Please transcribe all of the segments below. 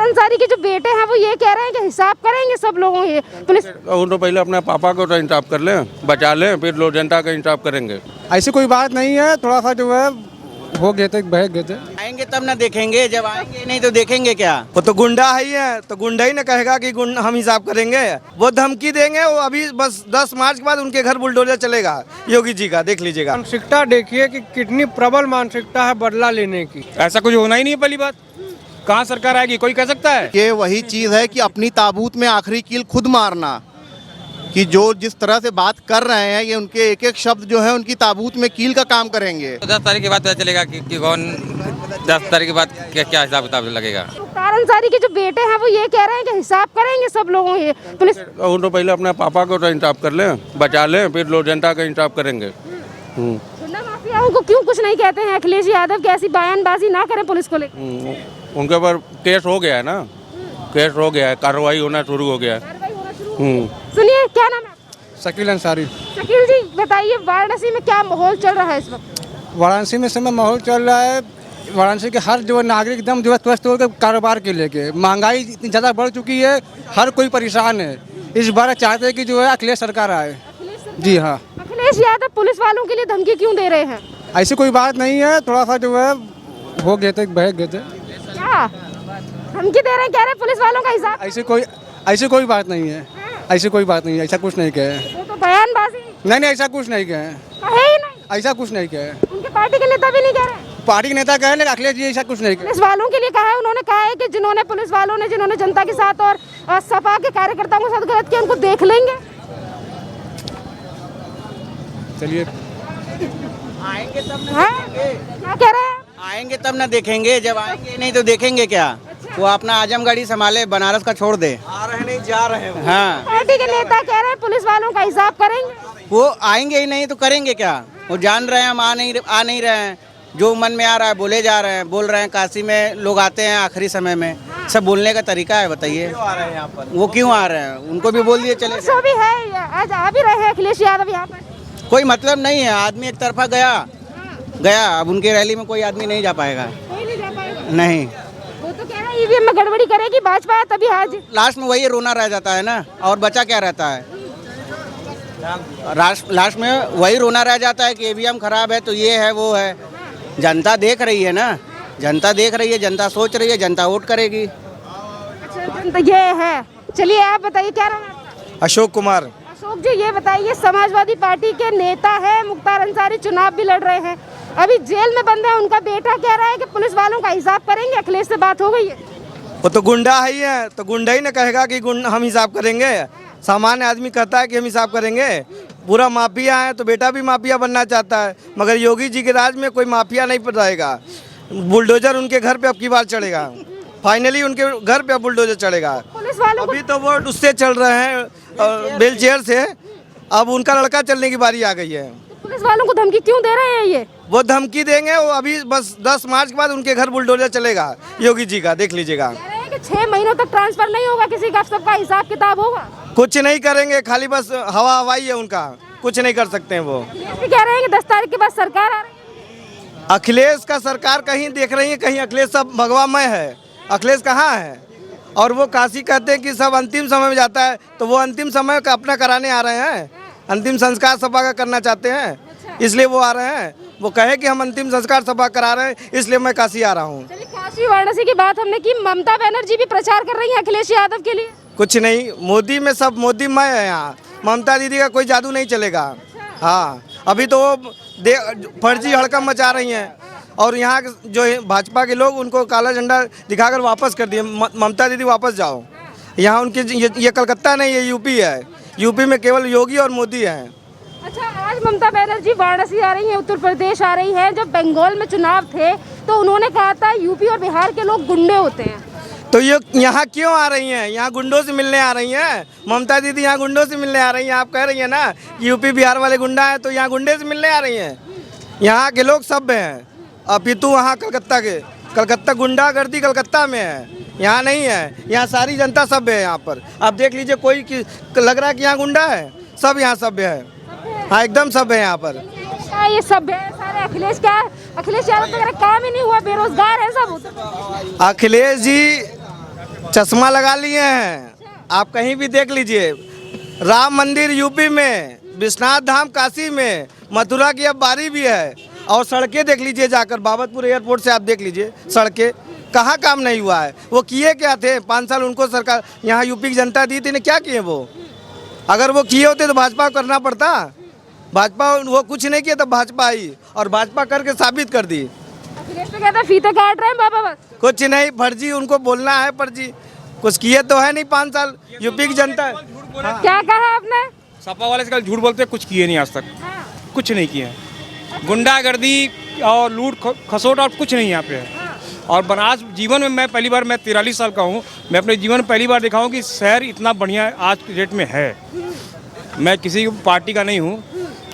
अंसारी के जो बेटे हैं वो ये कह रहे हैं कि हिसाब करेंगे सब लोगों ये पुलिस। उन तो पहले अपने पापा को तो इंसाफ कर लें, बचा लें, फिर लोग जनता का इंसाफ करेंगे। ऐसी कोई बात नहीं है, थोड़ा सा जो है हो गए थे, बह गए थे। आएंगे तब ना देखेंगे, जब आएंगे नहीं तो देखेंगे क्या। वो तो गुंडा ही है, तो गुंडा ही ना कहेगा कि हम हिसाब करेंगे। वो धमकी देंगे, वो अभी बस 10 मार्च के बाद उनके घर बुलडोजर चलेगा योगी जी का, देख लीजिएगा। मानसिकता देखिए कि कितनी प्रबल मानसिकता है बदला लेने की। ऐसा कुछ होना ही नहीं है। पहली बात, कहाँ सरकार आएगी, कोई कह सकता है? ये वही चीज है कि अपनी ताबूत में आखिरी कील खुद मारना, कि जो जिस तरह से बात कर रहे हैं ये उनके एक एक शब्द जो है उनकी ताबूत में कील का काम करेंगे। 10 तारीख के बाद पता चलेगा कि कौन 10 तारीख के बाद क्या हिसाब किताब लगेगा। मुख्तार अंसारी के जो बेटे हैं वो ये कह रहे हैं कि हिसाब करेंगे सब लोगों ये पुलिस। उन तो पहले अपने पापा को तो इंसाफ कर लें, बचा लें, फिर लोग जनता का इंसाफ करेंगे। गुंडा माफियाओं को क्यों कुछ नहीं कहते हैं? अखिलेश यादव की ऐसी बयानबाजी ना करें पुलिस को लेकर। उनके ऊपर केस हो गया है ना, केस हो गया है, कार्रवाई होना शुरू हो गया है। सुनिए, क्या नाम है? शकील अंसारी। शकील जी बताइए, वाराणसी में क्या माहौल चल रहा है इस वक्त? वाराणसी में समय माहौल चल रहा है, वाराणसी के हर जो नागरिक एकदम जो है त्रस्त होकर कारोबार के लेके, महंगाई इतनी ज़्यादा बढ़ चुकी है, हर कोई परेशान है। इस बार चाहते हैं कि जो है अखिलेश सरकार आए। जी हाँ। अखिलेश यादव पुलिस वालों के लिए धमकी क्यों दे रहे हैं? ऐसी कोई बात नहीं है, थोड़ा सा जो है हो गए थे, बह गए थे। क्या धमकी दे रहे हैं? कह रहे हैं पुलिस वालों का हिसाब। ऐसी कोई बात नहीं है, ऐसी कोई बात नहीं है, ऐसा कुछ नहीं कहे। वो तो बयानबाजी। नहीं, ऐसा कुछ नहीं कहे, कहे ही नहीं। ऐसा कुछ नहीं कहे। उनके पार्टी के नेता भी नहीं कह रहे। पार्टी के नेता कहे, लेकिन अखिलेश जी ऐसा कुछ नहीं कहे। पुलिस वालों के लिए कहा है, उन्होंने कहा है कि जिन्होंने पुलिस वालों ने जिन्होंने जनता के साथ और सपा के कार्यकर्ताओं के साथ गलत किया उनको देख लेंगे। चलिए, आएंगे तब ना हाँ? क्या कह रहे हैं? आएंगे तब ना देखेंगे, जब आएंगे नहीं तो देखेंगे क्या। वो अपना आजमगढ़ी संभाले, बनारस का छोड़ दे। आ रहे नहीं, जा रहे हैं। हाँ, पार्टी के नेता कह रहे हैं पुलिस वालों का हिसाब करेंगे। वो आएंगे ही नहीं तो करेंगे क्या। वो जान रहे हैं हम आ नहीं रहे हैं, जो मन में आ रहा है बोले जा रहे हैं, बोल रहे हैं। काशी में लोग आते हैं आखिरी समय में, सब बोलने का तरीका है, बताइए वो क्यों आ रहे हैं। उनको भी बोल दिए चले। जो भी है, आज आ भी रहे हैं अखिलेश यादव यहाँ पर। कोई मतलब नहीं है, आदमी एक तरफा गया, अब उनकी रैली में कोई आदमी नहीं जा पाएगा। कोई नहीं जा पाएगा। नहीं, वो तो कह रहे हैं ईवीएम में गड़बड़ी करेगी भाजपा, तभी आज लास्ट में वही रोना रह जाता है ना, और बचा क्या रहता है। लास्ट में वही रोना रह जाता है कि ईवीएम खराब है तो ये है वो है। जनता देख रही है ना, जनता देख रही है, जनता सोच रही है, जनता वोट करेगी। अच्छा, जनता ये है। चलिए आप बताइए, क्या नाम है आपका? अशोक कुमार। अशोक जी ये बताइए, समाजवादी पार्टी के नेता है मुख्तार अंसारी, चुनाव भी लड़ रहे हैं, अभी जेल में बंद है। उनका बेटा कह रहा है कि पुलिस वालों का हिसाब करेंगे। अखिलेश से बात हो गई है? वो तो गुंडा ही है, तो गुंडा ही ना कहेगा कि हम हिसाब करेंगे। सामान्य आदमी कहता है कि हम हिसाब करेंगे। पूरा माफिया है तो बेटा भी माफिया बनना चाहता है, मगर योगी जी के राज में कोई माफिया नहीं रहेगा। बुलडोजर उनके घर पे अब की बार चढ़ेगा, फाइनली उनके घर पे अब बुलडोजर चढ़ेगा। पुलिस वालों अभी तो वो उससे चल रहे हैं बेल चेयर से, अब उनका लड़का चलने की बारी आ गई है। तो पुलिस वालों को धमकी क्यों दे रहे हैं ये? वो धमकी देंगे, वो अभी बस 10 मार्च के बाद उनके घर बुलडोजर चलेगा योगी जी का, देख लीजिएगा। कह रहे हैं कि 6 महीनों तक ट्रांसफर नहीं होगा किसी का, सबका हिसाब किताब होगा। कुछ नहीं करेंगे, खाली बस हवाई है उनका, कुछ नहीं कर सकते हैं वो। ये कह रहे हैं कि 10 तारीख के बाद सरकार आ रही है। अखिलेश का सरकार कहीं देख रही है, कहीं अखिलेश सब भगवामय है। अखिलेश कहाँ है? और वो काशी कहते हैं कि सब अंतिम समय में जाता है, तो वो अंतिम समय का अपना कराने आ रहे हैं, अंतिम संस्कार सभा का करना चाहते हैं, इसलिए वो आ रहे हैं। वो कहे कि हम अंतिम संस्कार सभा करा रहे हैं, इसलिए मैं काशी आ रहा हूँ। चलिए, काशी वाराणसी की बात हमने की, ममता बनर्जी भी प्रचार कर रही है अखिलेश यादव के लिए। कुछ नहीं, मोदी में सब मोदीमय है यहाँ, ममता दीदी का कोई जादू नहीं चलेगा। हाँ, अभी तो वो फर्जी हड़कम मचा रही हैं, और यहाँ जो भाजपा के लोग उनको काला झंडा दिखाकर वापस कर दिए। ममता दीदी वापस जाओ, यहाँ उनकी ये कलकत्ता नहीं, ये यूपी है। यूपी में केवल योगी और मोदी हैं। अच्छा, आज ममता बनर्जी वाराणसी आ रही है, उत्तर प्रदेश आ रही है। जब बंगाल में चुनाव थे तो उन्होंने कहा था यूपी और बिहार के लोग गुंडे होते हैं, तो ये यहाँ क्यों आ रही हैं? यहाँ गुंडों से मिलने आ रही हैं। ममता दीदी यहाँ गुंडों से मिलने आ रही हैं। आप कह रही हैं ना कि यूपी बिहार वाले गुंडा हैं, तो यहाँ गुंडे से मिलने आ रही हैं। यहाँ के लोग सभ्य हैं, अपितु वहाँ कलकत्ता गुंडागर्दी कलकत्ता में है, यहाँ नहीं है। यहाँ सारी जनता सभ्य है। यहाँ पर आप देख लीजिए, कोई लग रहा है कि यहाँ गुंडा है? सब यहाँ सभ्य है। हाँ, एकदम सभ्य है यहाँ पर। ये सब है सारे। अखिलेश यादव तो काम ही नहीं हुआ, बेरोजगार है सब। अखिलेश जी चश्मा लगा लिए हैं। आप कहीं भी देख लीजिए, राम मंदिर यूपी में, विश्वनाथ धाम काशी में, मथुरा की अब बारी भी है। और सड़कें देख लीजिए जाकर, बाबतपुर एयरपोर्ट से आप देख लीजिए सड़कें, कहाँ काम नहीं हुआ है। वो किए क्या थे 5 साल उनको सरकार यहाँ यूपी की जनता दी थी, ने क्या किए वो? अगर वो किए होते तो भाजपा को करना पड़ता। भाजपा वो कुछ नहीं किया, तो भाजपा आई और भाजपा करके साबित कर दी। अखिलेश तो कहता है फीते काट रहे हैं बाबा बस। कुछ नहीं, फर्जी, उनको बोलना है फर्जी, कुछ किए तो है नहीं 5 साल यूपी की जनता। क्या कहा आपने? सपा वाले से कल झूठ बोलते कुछ किए नहीं आज तक, कुछ नहीं किए। गुंडागर्दी और लूट खसोट और कुछ नहीं यहाँ पे है। और बनास जीवन में मैं पहली बार, मैं 43 साल का हूँ, मैं अपने जीवन में पहली बार देखा हूँ कि शहर इतना बढ़िया आज के डेट में है। मैं किसी पार्टी का नहीं हूँ,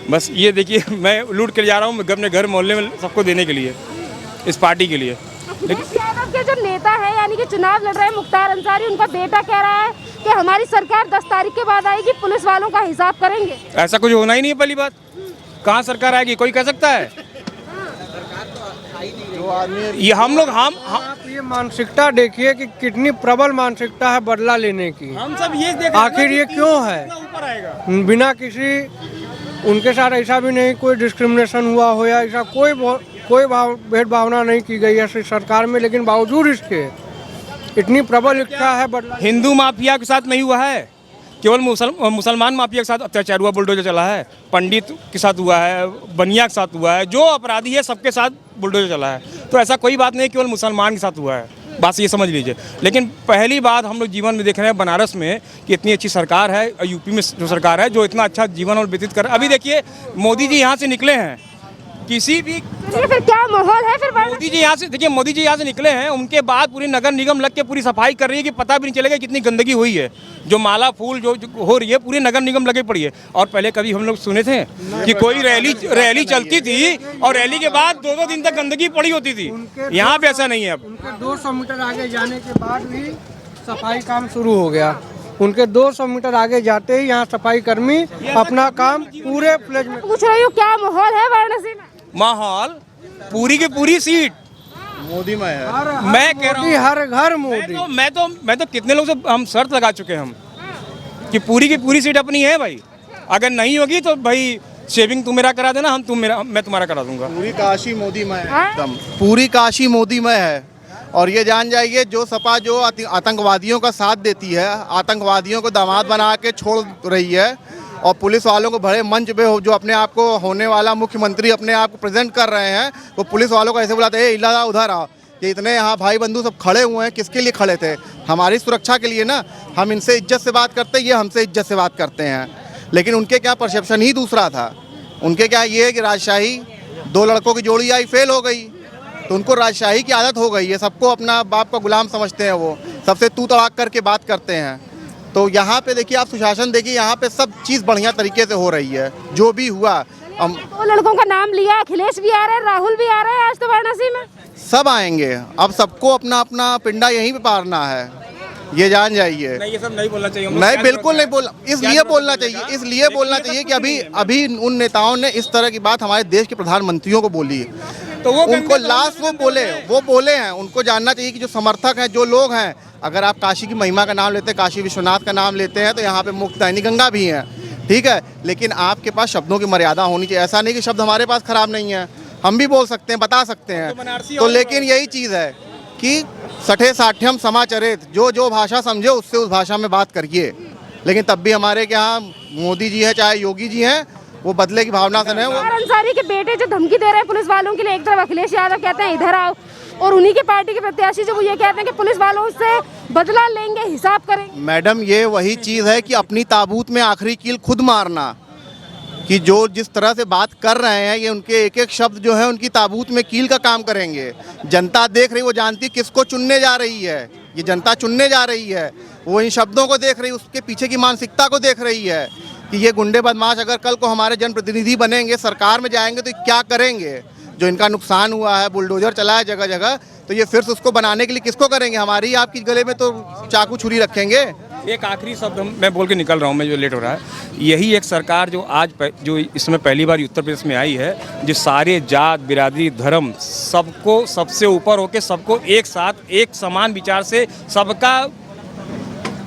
बस ये देखिए मैं लूट के जा रहा हूँ अपने घर मोहल्ले में सबको देने के लिए, इस पार्टी के लिए। अखिलेश यादव के जो नेता है यानी कि चुनाव लड़ रहे हैं मुख्तार अंसारी, उनका बेटा कह रहा है कि हमारी सरकार 10 तारीख के बाद आएगी, पुलिस वालों का हिसाब करेंगे। ऐसा कुछ होना ही नहीं है। पहली बात, कहाँ सरकार आएगी कोई कह सकता है? ये हम लोग आप ये मानसिकता देखिए कि कितनी प्रबल मानसिकता है बदला लेने की। हम सब ये देख आखिर ये क्यों है? ऊपर आएगा बिना किसी, उनके साथ ऐसा भी नहीं कोई डिस्क्रिमिनेशन हुआ हो या ऐसा कोई भेदभावना नहीं की गई है सरकार में, लेकिन बावजूद इसके इतनी प्रबल इच्छा है बदला। हिंदू माफिया के साथ नहीं हुआ है, केवल मुसलमान माफिया के साथ अत्याचार हुआ, बुलडोजर चला है। पंडित के साथ हुआ है, बनिया के साथ हुआ है, जो अपराधी है सबके साथ बुलडोजर चला है। तो ऐसा कोई बात नहीं केवल मुसलमान के साथ हुआ है, बस ये समझ लीजिए। लेकिन पहली बात हम लोग जीवन में देख रहे हैं बनारस में कि इतनी अच्छी सरकार है, यूपी में जो सरकार है जो इतना अच्छा जीवन और व्यतीत कर। अभी देखिए मोदी जी यहाँ से निकले हैं, किसी भी ये फिर क्या माहौल है फिर? मोदी जी यहाँ से, देखिए मोदी जी यहाँ से निकले हैं, उनके बाद पूरी नगर निगम लग के पूरी सफाई कर रही है कि पता भी नहीं चलेगा कितनी गंदगी हुई है। जो माला फूल जो हो रही है पूरी नगर निगम लगे पड़ी है। और पहले कभी हम लोग सुने थे कि कोई रैली चलती थी और रैली के बाद 2-2 दिन तक गंदगी पड़ी होती थी। यहाँ पे ऐसा नहीं है। अब उनके 200 मीटर आगे जाने के बाद भी सफाई काम शुरू हो गया। उनके 200 मीटर आगे जाते ही यहाँ सफाई कर्मी अपना काम पूरे प्लेज में। पूछ रही हूँ क्या माहौल है वाराणसी में? माहौल पूरी की पूरी सीट मोदी में है। मैं कह रहा हूँ हर घर मोदी। मैं तो कितने लोग से हम शर्त लगा चुके हैं हम कि पूरी की पूरी सीट अपनी है भाई। अगर नहीं होगी तो भाई शेविंग तू मेरा करा देना, मैं तुम्हारा करा दूंगा। पूरी काशी मोदी में है, एकदम पूरी काशी मोदी में है। और ये जान जाइए जो सपा जो आतंकवादियों का साथ देती है, आतंकवादियों को दामाद बना के छोड़ रही है, और पुलिस वालों को बड़े मंच पे जो अपने आप को होने वाला मुख्यमंत्री अपने आप को प्रेजेंट कर रहे हैं, वो पुलिस वालों को ऐसे बुलाते हैं इला उधर आओ। ये इतने यहाँ भाई बंधु सब खड़े हुए हैं, किसके लिए खड़े थे? हमारी सुरक्षा के लिए ना। हम इनसे इज्जत से बात करते हैं, ये हमसे इज्जत से बात करते हैं। लेकिन उनके क्या परसेप्शन ही दूसरा था। उनके क्या ये है कि राजशाही, 2 लड़कों की जोड़ी आई फेल हो गई, तो उनको राजशाही की आदत हो गई है। सबको अपना बाप का गुलाम समझते हैं, वो सबसे तू तड़ाक करके बात करते हैं। तो यहाँ पे देखिए आप सुशासन देखिए, यहाँ पे सब चीज़ बढ़िया तरीके से हो रही है। जो भी हुआ 2 लड़कों का नाम लिया, अखिलेश भी आ रहे हैं, राहुल भी आ रहे हैं आज तो वाराणसी में। सब आएंगे, अब सबको अपना अपना पिंडा यहीं पे पारना है, ये जान जाइए। नहीं, ये सब नहीं बोलना चाहिए। नहीं, बिल्कुल नहीं बोल, इसलिए बोलना चाहिए कि अभी उन नेताओं ने इस तरह की बात हमारे देश के प्रधानमंत्रियों को बोली, तो वो उनको लास्ट वो बोले हैं। उनको जानना चाहिए कि जो समर्थक हैं, जो लोग हैं, अगर आप काशी की महिमा का नाम लेते हैं, काशी विश्वनाथ का नाम लेते हैं, तो यहाँ पे मुक्तायनी गंगा भी है, ठीक है। लेकिन आपके पास शब्दों की मर्यादा होनी चाहिए। ऐसा नहीं कि शब्द हमारे पास खराब नहीं है, हम भी बोल सकते हैं, बता सकते हैं। तो लेकिन यही चीज़ है कि सठे साठ्यम समाचरित, जो भाषा समझे उससे उस भाषा में बात करिए। लेकिन तब भी हमारे के यहाँ मोदी जी हैं चाहे योगी जी हैं, वो बदले की भावना से नहीं। वो अंसारी के बेटे जो धमकी दे रहे हैं पुलिस वालों के लिए, एक तरफ अखिलेश यादव कहते हैं इधर आओ, और उन्हीं की पार्टी के प्रत्याशी जो वो ये कहते हैं कि पुलिस वालों से बदला लेंगे, हिसाब करेंगे। मैडम ये वही चीज़ है कि अपनी ताबूत में आखिरी कील खुद मारना, कि जो जिस तरह से बात कर रहे हैं, ये उनके एक एक शब्द जो है उनकी ताबूत में कील का काम करेंगे। जनता देख रही, वो जानती किसको चुनने जा रही है। ये जनता चुनने जा रही है, वो इन शब्दों को देख रही, उसके पीछे की मानसिकता को देख रही है कि ये गुंडे बदमाश अगर कल को हमारे जनप्रतिनिधि बनेंगे, सरकार में जाएंगे, तो क्या करेंगे। जो इनका नुकसान हुआ है, बुलडोजर चला है जगह जगह, तो ये फिर से उसको बनाने के लिए किसको करेंगे? हमारी आपकी गले में तो चाकू छुरी रखेंगे। एक आखिरी शब्द मैं बोल के निकल रहा हूँ, मैं जो लेट हो रहा है, यही एक सरकार जो आज जो इसमें पहली बार उत्तर प्रदेश में आई है, जो सारे जात बिरादरी धर्म सबको सबसे ऊपर होके सबको एक साथ एक समान विचार से सबका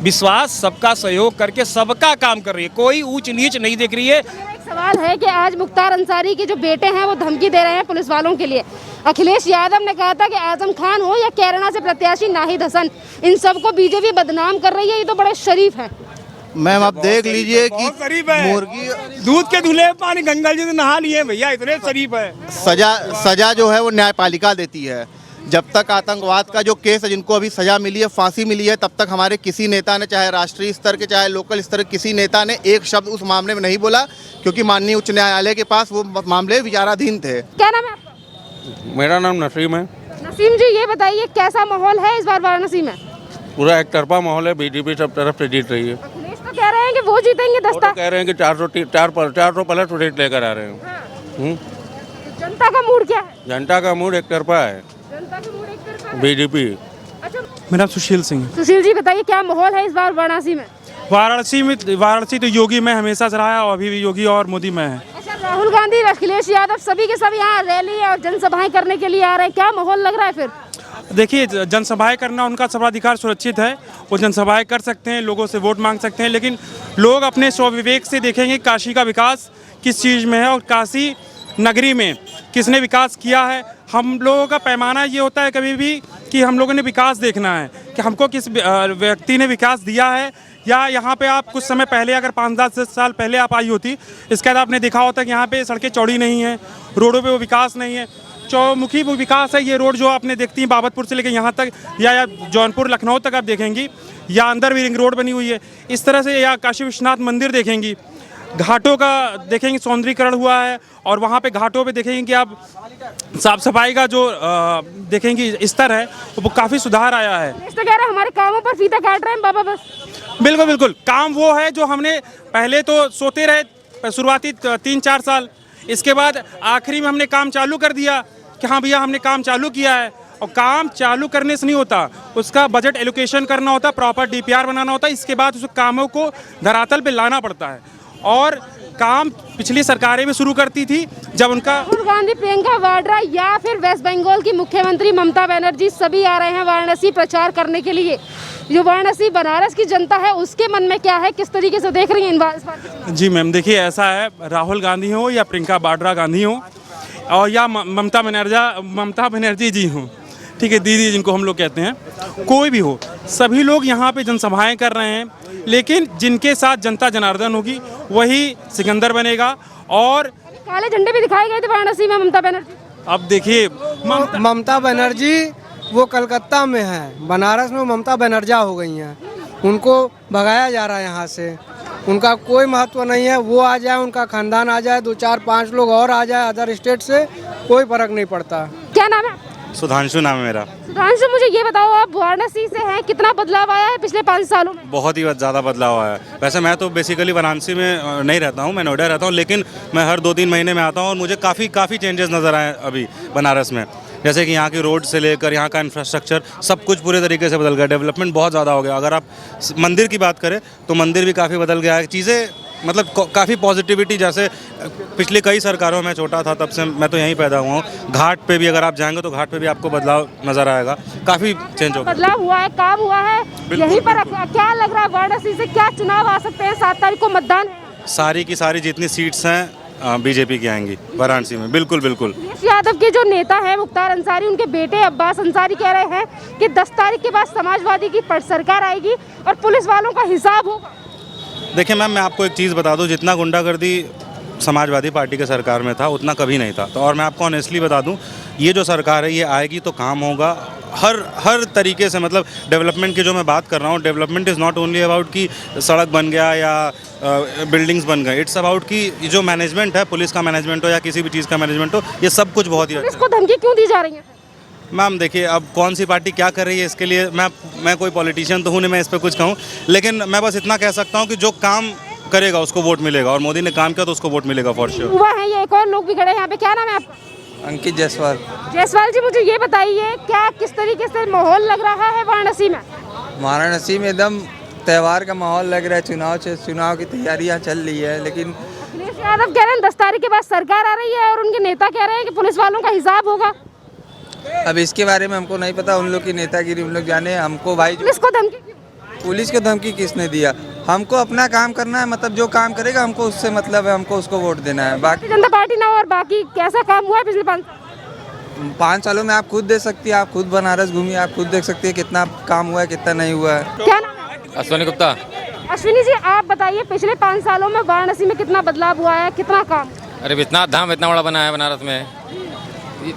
विश्वास सबका सहयोग करके सबका काम कर रही है, कोई ऊंच नीच नहीं देख रही है। एक सवाल है कि आज मुख्तार अंसारी के जो बेटे हैं वो धमकी दे रहे हैं पुलिस वालों के लिए। अखिलेश यादव ने कहा था कि आजम खान हो या कैराना से प्रत्याशी नाहिद हसन, इन सबको बीजेपी बदनाम कर रही है, ये तो बड़े शरीफ हैं। मैम आप देख लीजिए कि शरीफ है, मुर्गी दूध के धुले पानी गंगा जी से नहा लिए भैया, इतने शरीफ है। सजा जो है वो न्यायपालिका देती है। जब तक आतंकवाद का जो केस है, जिनको अभी सजा मिली है, फांसी मिली है, तब तक हमारे किसी नेता ने, चाहे राष्ट्रीय स्तर के चाहे लोकल स्तर के किसी नेता ने एक शब्द उस मामले में नहीं बोला, क्योंकि माननीय उच्च न्यायालय के पास वो मामले विचाराधीन थे। क्या नाम है आपका? मेरा नाम नसीम है। नसीम जी, ये बताइए कैसा माहौल है इस बार वाराणसी में? पूरा एक तरफा माहौल है, बीजेपी सब तरफ से जीत रही है। अखिलेश तो कह रहे हैं कि वो जीतेंगे वो दस्ता। तो कह रहे हैं कि 400 प्लस सीट लेकर आ रहे हैं। जनता का मूड क्या है? जनता का मूड एक तरफा है, जनता का मूड एक तरफा है। बीजेपी। अच्छा, मेरा नाम सुशील सिंह है। सुशील जी बताइए क्या माहौल है इस बार वाराणसी में? वाराणसी तो योगी में हमेशा से रहा है और अभी भी योगी और मोदी में है। अच्छा, राहुल गांधी, अखिलेश यादव सभी के सभी यहाँ रैली और जनसभाएं करने के लिए आ रहे हैं, क्या माहौल लग रहा है फिर? देखिए, जनसभाएं करना उनका सर्वाधिकार सुरक्षित है, वो जनसभाएं कर सकते हैं, लोगों से वोट मांग सकते हैं, लेकिन लोग अपने स्वविवेक से देखेंगे काशी का विकास किस चीज़ में है और काशी नगरी में किसने विकास किया है। हम लोगों का पैमाना ये होता है कभी भी कि हम लोगों ने विकास देखना है कि हमको किस व्यक्ति ने विकास दिया है, या यहाँ पे आप कुछ समय पहले अगर 5-10 साल पहले आप आई होती, इसके बाद आपने देखा होता कि यहाँ पे सड़कें चौड़ी नहीं हैं, रोडों पे वो विकास नहीं है, चौमुखी वो विकास है। ये रोड जो आपने देखती हैं बाबतपुर से लेकर यहाँ तक या जौनपुर लखनऊ तक आप देखेंगी, या अंदर भी रिंग रोड बनी हुई है इस तरह से, या काशी विश्वनाथ मंदिर देखेंगी, घाटों का देखेंगे सौंदर्यीकरण हुआ है, और वहाँ पे घाटों पे देखेंगे कि आप साफ सफाई का जो देखेंगे स्तर है वो काफ़ी सुधार आया है। तो कह रहे हैं हमारे कामों पर फीता काट रहे हैं बाबा बस। बिल्कुल बिल्कुल, काम वो है जो हमने पहले तो सोते रहे शुरुआती 3-4 साल, इसके बाद आखिरी में हमने काम चालू कर दिया कि हाँ भैया हमने काम चालू किया है। और काम चालू करने से नहीं होता, उसका बजट एलोकेशन करना होता, प्रॉपर DPR बनाना होता है, इसके बाद उस कामों को धरातल पे लाना पड़ता है। और काम पिछली सरकारें भी शुरू करती थी जब उनका। राहुल गांधी, प्रियंका वाड्रा या फिर वेस्ट बंगाल की मुख्यमंत्री ममता बनर्जी सभी आ रहे हैं वाराणसी प्रचार करने के लिए। जो वाराणसी बनारस की जनता है उसके मन में क्या है, किस तरीके से देख रही है इस बार के चुनाव? जी मैम, देखिए ऐसा है, राहुल गांधी हो या प्रियंका वाड्रा गांधी हो और या ममता बनर्जी जी हो, ठीक है, दीदी जिनको हम लोग कहते हैं, कोई भी हो, सभी लोग यहाँ पे जनसभाएं कर रहे हैं, लेकिन जिनके साथ जनता जनार्दन होगी वही सिकंदर बनेगा। और काले झंडे भी दिखाए गए थे वाराणसी में ममता बनर्जी। अब देखिए, ममता बनर्जी वो कलकत्ता में है, बनारस में ममता बनर्जा हो गई हैं, उनको भगाया जा रहा है यहाँ से, उनका कोई महत्व नहीं है। वो आ जाए, उनका खानदान आ जाए, 2-4-5 लोग और आ जाए अदर स्टेट से, कोई फर्क नहीं पड़ता। क्या नाम है? सुधांशु नाम है मेरा। सुधांशु, मुझे ये बताओ, आप वाराणसी से हैं, कितना बदलाव आया है पिछले 5 सालों में? बहुत ही ज़्यादा बदलाव आया है। वैसे मैं तो बेसिकली वाराणसी में नहीं रहता हूँ, मैं नोएडा रहता हूँ, लेकिन मैं हर 2-3 महीने में आता हूँ और मुझे काफ़ी चेंजेस नज़र आए अभी बनारस में। जैसे कि यहाँ की रोड से लेकर यहाँ का इंफ्रास्ट्रक्चर सब कुछ पूरे तरीके से बदल गया, डेवलपमेंट बहुत ज़्यादा हो गया। अगर आप मंदिर की बात करें तो मंदिर भी काफ़ी बदल गया है, चीज़ें मतलब काफ़ी पॉजिटिविटी। जैसे पिछली कई सरकारों में छोटा था तब से मैं तो यहीं पैदा हुआ हूँ। घाट पे भी अगर आप जाएंगे तो घाट पे भी आपको बदलाव नज़र आएगा, काफ़ी चेंज हो गया। बदलाव हुआ है, काम हुआ है। यहीं पर क्या लग रहा है वाराणसी से क्या चुनाव आ सकते हैं? 7 तारीख को मतदान है। सारी की सारी जितनी सीट्स हैं बीजेपी की आएंगी वाराणसी में, बिल्कुल बिल्कुल। अखिलेश यादव के जो नेता है मुख्तार अंसारी, उनके बेटे अब्बास अंसारी कह रहे हैं कि 10 तारीख के बाद समाजवादी की सरकार आएगी और पुलिस वालों का हिसाब होगा। देखिए मैम, मैं आपको एक चीज़ बता दूं, जितना गुंडागर्दी समाजवादी पार्टी के सरकार में था उतना कभी नहीं था। तो और मैं आपको ऑनेस्टली बता दूं, ये जो सरकार है ये आएगी तो काम होगा हर तरीके से। मतलब डेवलपमेंट की जो मैं बात कर रहा हूँ, development is not only about कि सड़क बन गया या बिल्डिंग्स बन गए, इट्स अबाउट कि जो मैनेजमेंट है, पुलिस का मैनेजमेंट हो या किसी भी चीज़ का मैनेजमेंट हो, ये सब कुछ बहुत ही अच्छा है। पुलिस को धमकी क्यों दी जा रही है? मैम देखिए, अब कौन सी पार्टी क्या कर रही है इसके लिए मैं कोई पॉलिटिशियन तो हूँ नहीं मैं इस पर कुछ कहूँ, लेकिन मैं बस इतना कह सकता हूँ कि जो काम करेगा उसको वोट मिलेगा, और मोदी ने काम किया तो उसको वोट मिलेगा फॉर श्योर। युवा है ये, एक और लोग भी खड़े हैं यहाँ पे। क्या नाम है आपका? अंकित जायसवाल। जायसवाल जी, मुझे ये बताइए क्या किस तरीके से माहौल लग रहा है वाराणसी में? वाराणसी में एकदम त्यौहार का माहौल लग रहा है, चुनाव की तैयारियां चल रही है। लेकिन अखिलेश यादव कह रहे हैं 10 तारीख के बाद सरकार आ रही है और उनके नेता कह रहे हैं कि पुलिस वालों का हिसाब होगा। अब इसके बारे में हमको नहीं पता, उन लोग की नेतागिरी उन लोग जाने। हमको भाई पुलिस को धमकी क्यों? पुलिस को धमकी किसने दिया? हमको अपना काम करना है, मतलब जो काम करेगा हमको उससे मतलब है, हमको उसको वोट देना है। बाकी जनता पार्टी ना हो और बाकी कैसा काम हुआ है पिछले 5 सालों में आप खुद देख सकती है, आप खुद बनारस घूमिए, आप खुद देख सकती है कितना काम हुआ है, कितना नहीं हुआ है। क्या नाम है? अश्विनी गुप्ता। अश्विनी जी, आप बताइए पिछले 5 सालों में वाराणसी में कितना बदलाव हुआ है, कितना काम? अरे इतना धाम इतना बड़ा बना है बनारस में,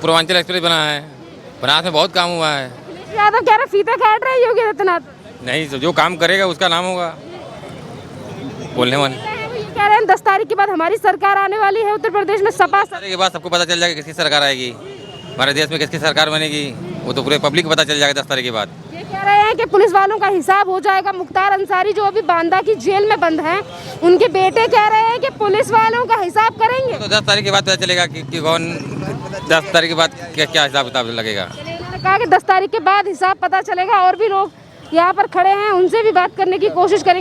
पूर्वांचल एक्सप्रेस बना है, बनारस में बहुत काम हुआ है। अखिलेश यादव कह रहे फीता काट रहे हैं योगी आदित्यनाथ। नहीं तो जो काम करेगा उसका नाम होगा बोलने वाले। ये कह रहे हैं 10 तारीख के बाद हमारी सरकार आने वाली है उत्तर प्रदेश में, सपा के बाद सबको पता चल जाएगा किसकी सरकार आएगी, हमारे देश में किसकी सरकार बनेगी, वो तो पूरे पब्लिक को पता चल जाएगा 10 तारीख के बाद। ये कह रहे हैं कि पुलिस वालों का हिसाब हो जाएगा। मुख्तार अंसारी जो अभी बांदा की जेल में बंद हैं, उनके बेटे कह रहे हैं कि पुलिस वालों का हिसाब करेंगे। तो 10 तारीख के बाद पता चलेगा कि कौन 10 तारीख के बाद क्या हिसाब किताब लगेगा। उन्होंने कहा कि 10 तारीख के बाद हिसाब पता चलेगा। और भी लोग यहाँ पर खड़े हैं, उनसे भी बात करने की कोशिश करेंगे।